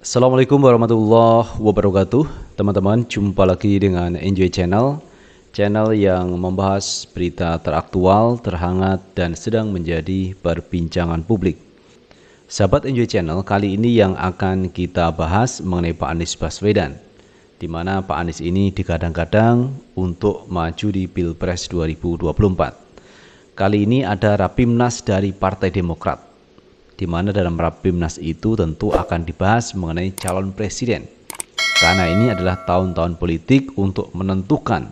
Assalamualaikum warahmatullahi wabarakatuh. Teman-teman, jumpa lagi dengan Enjoy Channel, channel yang membahas berita teraktual, terhangat, dan sedang menjadi perbincangan publik. Sahabat Enjoy Channel, kali ini yang akan kita bahas mengenai Pak Anies Baswedan, di mana Pak Anies ini digadang-gadang untuk maju di Pilpres 2024. Kali ini ada Rapimnas dari Partai Demokrat, di mana dalam Rapimnas itu tentu akan dibahas mengenai calon presiden. Karena ini adalah tahun-tahun politik untuk menentukan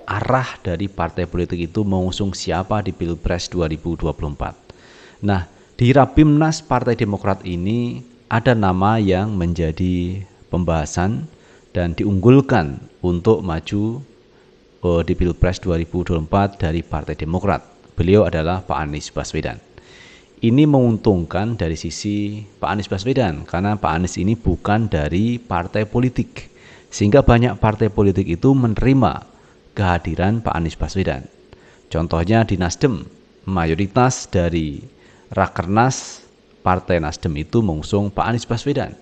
arah dari partai politik itu mengusung siapa di Pilpres 2024. Nah, di Rapimnas Partai Demokrat ini ada nama yang menjadi pembahasan dan diunggulkan untuk maju di Pilpres 2024 dari Partai Demokrat. Beliau adalah Pak Anies Baswedan. Ini menguntungkan dari sisi Pak Anies Baswedan karena Pak Anies ini bukan dari partai politik, sehingga banyak partai politik itu menerima kehadiran Pak Anies Baswedan. Contohnya di Nasdem, mayoritas dari Rakernas Partai Nasdem itu mengusung Pak Anies Baswedan.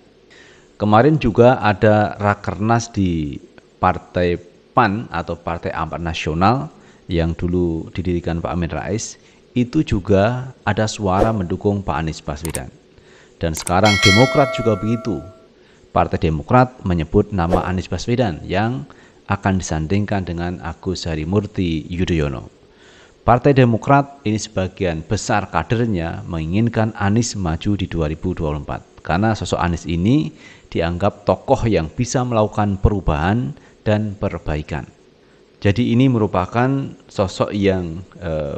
Kemarin juga ada Rakernas di Partai PAN atau Partai Amanat Nasional yang dulu didirikan Pak Amin Rais. Itu juga ada suara mendukung Pak Anies Baswedan. Dan sekarang Demokrat juga begitu. Partai Demokrat menyebut nama Anies Baswedan yang akan disandingkan dengan Agus Harimurti Yudhoyono. Partai Demokrat ini sebagian besar kadernya menginginkan Anies maju di 2024. Karena sosok Anies ini dianggap tokoh yang bisa melakukan perubahan dan perbaikan. Jadi ini merupakan sosok yang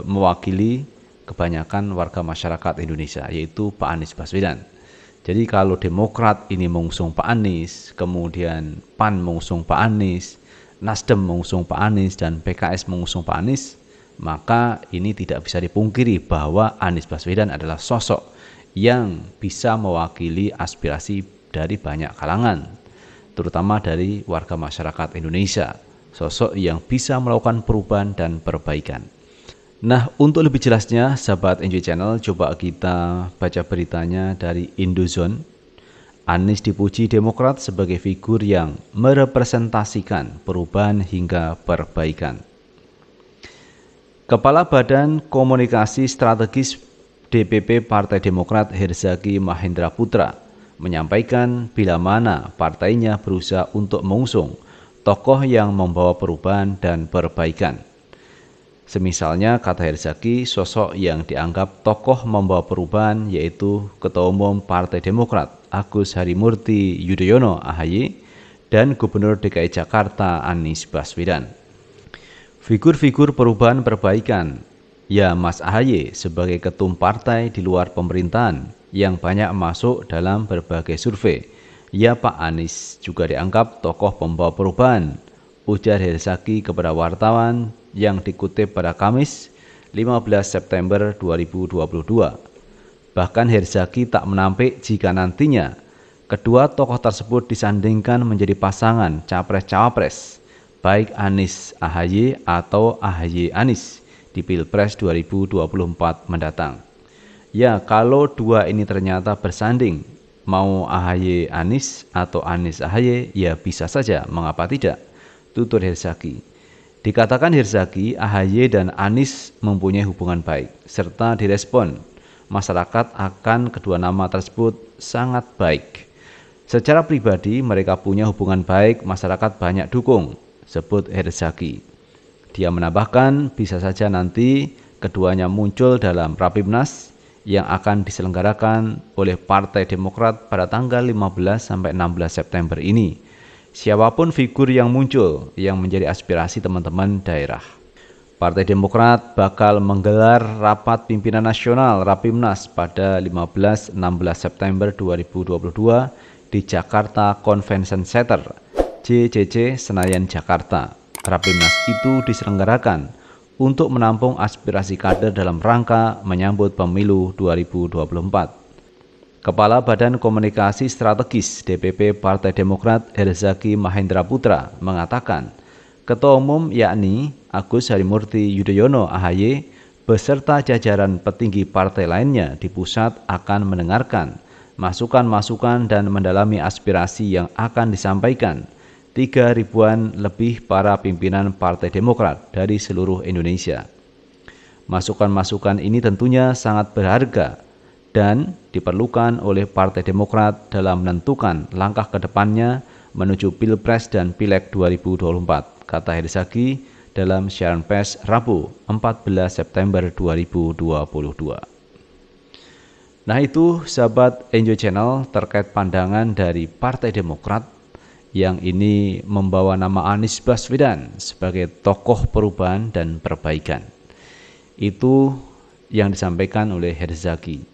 mewakili kebanyakan warga masyarakat Indonesia, yaitu Pak Anies Baswedan. Jadi kalau Demokrat ini mengusung Pak Anies, kemudian PAN mengusung Pak Anies, Nasdem mengusung Pak Anies, dan PKS mengusung Pak Anies, maka ini tidak bisa dipungkiri bahwa Anies Baswedan adalah sosok yang bisa mewakili aspirasi dari banyak kalangan, terutama dari warga masyarakat Indonesia. Sosok yang bisa melakukan perubahan dan perbaikan. Nah, untuk lebih jelasnya, sahabat Enjoy Channel, coba kita baca beritanya dari Indozone. Anies dipuji Demokrat sebagai figur yang merepresentasikan perubahan hingga perbaikan. Kepala Badan Komunikasi Strategis DPP Partai Demokrat Herzaki Mahendra Putra menyampaikan bila mana partainya berusaha untuk mengusung tokoh yang membawa perubahan dan perbaikan. Semisalnya, kata Herzaki, sosok yang dianggap tokoh membawa perubahan yaitu Ketua Umum Partai Demokrat Agus Harimurti Yudhoyono (AHY) dan Gubernur DKI Jakarta Anies Baswedan. Figur-figur perubahan perbaikan, ya Mas AHY sebagai ketum partai di luar pemerintahan yang banyak masuk dalam berbagai survei. Ya Pak Anies juga dianggap tokoh pembawa perubahan, ujar Herzaki kepada wartawan yang dikutip pada Kamis 15 September 2022. Bahkan Herzaki tak menampik jika nantinya kedua tokoh tersebut disandingkan menjadi pasangan Capres-Cawapres, baik Anies AHY atau AHY Anies di Pilpres 2024 mendatang. Ya, kalau dua ini ternyata bersanding, mau AHY Anies atau Anies AHY, ya bisa saja, mengapa tidak? Tutur Herzaki. Dikatakan Herzaki, AHY dan Anies mempunyai hubungan baik, serta direspon masyarakat akan kedua nama tersebut sangat baik. Secara pribadi mereka punya hubungan baik, masyarakat banyak dukung, sebut Herzaki. Dia menambahkan bisa saja nanti keduanya muncul dalam Rapimnas yang akan diselenggarakan oleh Partai Demokrat pada tanggal 15-16 September ini. Siapapun figur yang muncul yang menjadi aspirasi teman-teman daerah. Partai Demokrat bakal menggelar rapat pimpinan nasional Rapimnas pada 15-16 September 2022 di Jakarta Convention Center, JCC Senayan, Jakarta. Rapimnas itu diselenggarakan untuk menampung aspirasi kader dalam rangka menyambut pemilu 2024. Kepala Badan Komunikasi Strategis DPP Partai Demokrat Herzaki Mahendra Putra mengatakan, Ketua Umum yakni Agus Harimurti Yudhoyono (AHY) beserta jajaran petinggi partai lainnya di pusat akan mendengarkan masukan-masukan dan mendalami aspirasi yang akan disampaikan 3.000-an lebih para pimpinan Partai Demokrat dari seluruh Indonesia. Masukan-masukan ini tentunya sangat berharga dan diperlukan oleh Partai Demokrat dalam menentukan langkah ke depannya menuju Pilpres dan Pileg 2024, kata Herzaki dalam siaran pers Rabu 14 September 2022. Nah itu sahabat Enjoy Channel terkait pandangan dari Partai Demokrat yang ini membawa nama Anies Baswedan sebagai tokoh perubahan dan perbaikan. Itu yang disampaikan oleh Herzaki.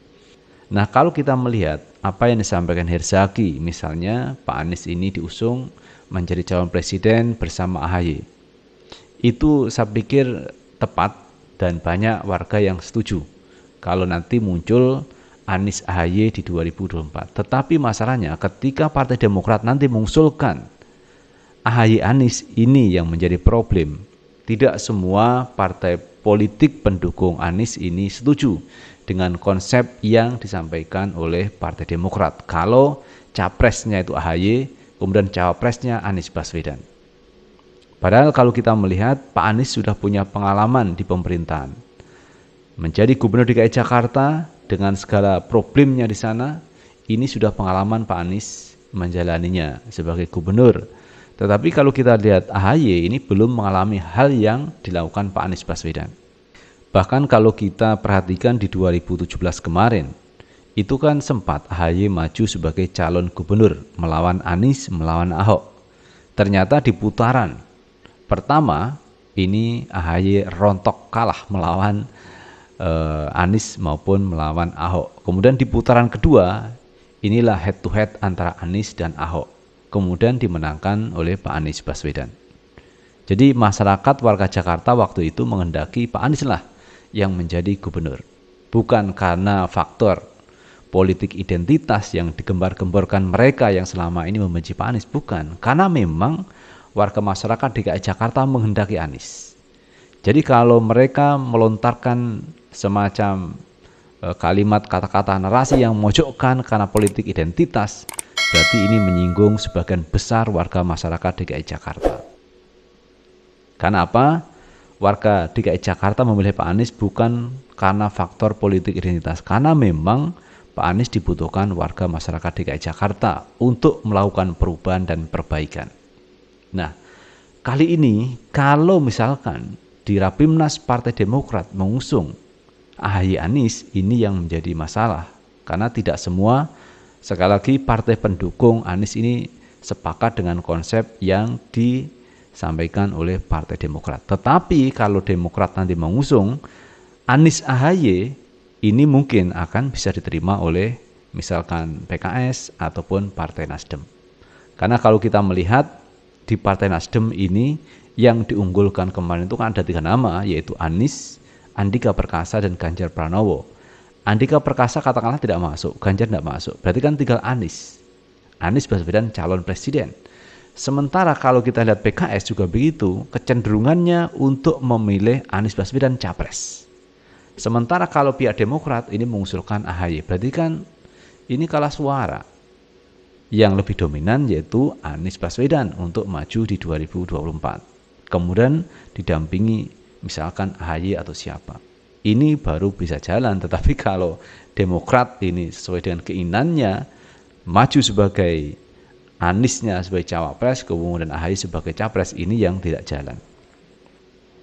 Nah kalau kita melihat apa yang disampaikan Herzaki, misalnya Pak Anies ini diusung menjadi calon presiden bersama AHY. Itu saya pikir tepat dan banyak warga yang setuju kalau nanti muncul Anies AHY di 2024. Tetapi masalahnya ketika Partai Demokrat nanti mengusulkan AHY Anies, ini yang menjadi problem. Tidak semua partai politik pendukung Anies ini setuju dengan konsep yang disampaikan oleh Partai Demokrat. Kalau capresnya itu AHY, kemudian cawapresnya Anies Baswedan. Padahal kalau kita melihat Pak Anies sudah punya pengalaman di pemerintahan. Menjadi gubernur DKI Jakarta dengan segala problemnya di sana, ini sudah pengalaman Pak Anies menjalaninya sebagai gubernur. Tetapi kalau kita lihat AHY ini belum mengalami hal yang dilakukan Pak Anies Baswedan. Bahkan kalau kita perhatikan di 2017 kemarin, itu kan sempat AHY maju sebagai calon gubernur melawan Anies, melawan Ahok. Ternyata di putaran pertama ini AHY rontok kalah melawan Anies maupun melawan Ahok. Kemudian di putaran kedua inilah head to head antara Anies dan Ahok. Kemudian dimenangkan oleh Pak Anies Baswedan. Jadi masyarakat warga Jakarta waktu itu menghendaki Pak Anies lah yang menjadi gubernur. Bukan karena faktor politik identitas yang digembar-gemborkan mereka yang selama ini membenci Pak Anies. Bukan, karena memang warga masyarakat DKI Jakarta menghendaki Anies. Jadi kalau mereka melontarkan semacam kalimat kata-kata narasi yang memojokkan karena politik identitas, berarti ini menyinggung sebagian besar warga masyarakat DKI Jakarta. Karena apa? Warga DKI Jakarta memilih Pak Anies bukan karena faktor politik identitas, karena memang Pak Anies dibutuhkan warga masyarakat DKI Jakarta untuk melakukan perubahan dan perbaikan. Nah, kali ini kalau misalkan di Rapimnas Partai Demokrat mengusung AHY Anies, ini yang menjadi masalah. Karena tidak semua, sekali lagi partai pendukung Anies ini sepakat dengan konsep yang disampaikan oleh Partai Demokrat. Tetapi kalau Demokrat nanti mengusung Anies AHY, ini mungkin akan bisa diterima oleh misalkan PKS ataupun Partai Nasdem. Karena kalau kita melihat di Partai Nasdem ini yang diunggulkan kemarin itu kan ada 3 nama, yaitu Anies, Andika Perkasa, dan Ganjar Pranowo. Andika Perkasa katakanlah tidak masuk, Ganjar tidak masuk, berarti kan tinggal Anies. Anies Baswedan calon presiden. Sementara kalau kita lihat PKS juga begitu, kecenderungannya untuk memilih Anies Baswedan capres. Sementara kalau pihak Demokrat ini mengusulkan AHY, berarti kan ini kalah suara. Yang lebih dominan yaitu Anies Baswedan untuk maju di 2024. Kemudian didampingi misalkan AHY atau siapa. Ini baru bisa jalan, tetapi kalau Demokrat ini sesuai dengan keinginannya maju sebagai Aniesnya sebagai cawapres, kemudian AHY sebagai capres, ini yang tidak jalan.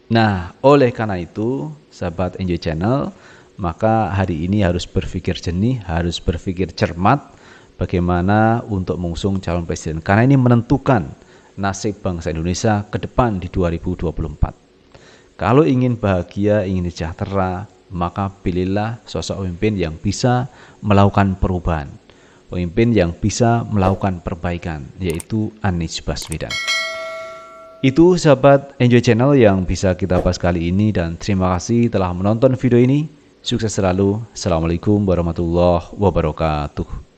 Nah, oleh karena itu, sahabat Enjoy Channel, maka hari ini harus berpikir jernih, harus berpikir cermat bagaimana untuk mengusung calon presiden. Karena ini menentukan nasib bangsa Indonesia ke depan di 2024. Kalau ingin bahagia, ingin sejahtera, maka pilihlah sosok pemimpin yang bisa melakukan perubahan. Pemimpin yang bisa melakukan perbaikan, yaitu Anies Baswedan. Itu sahabat Enjoy Channel yang bisa kita bahas kali ini, dan terima kasih telah menonton video ini. Sukses selalu. Assalamualaikum warahmatullahi wabarakatuh.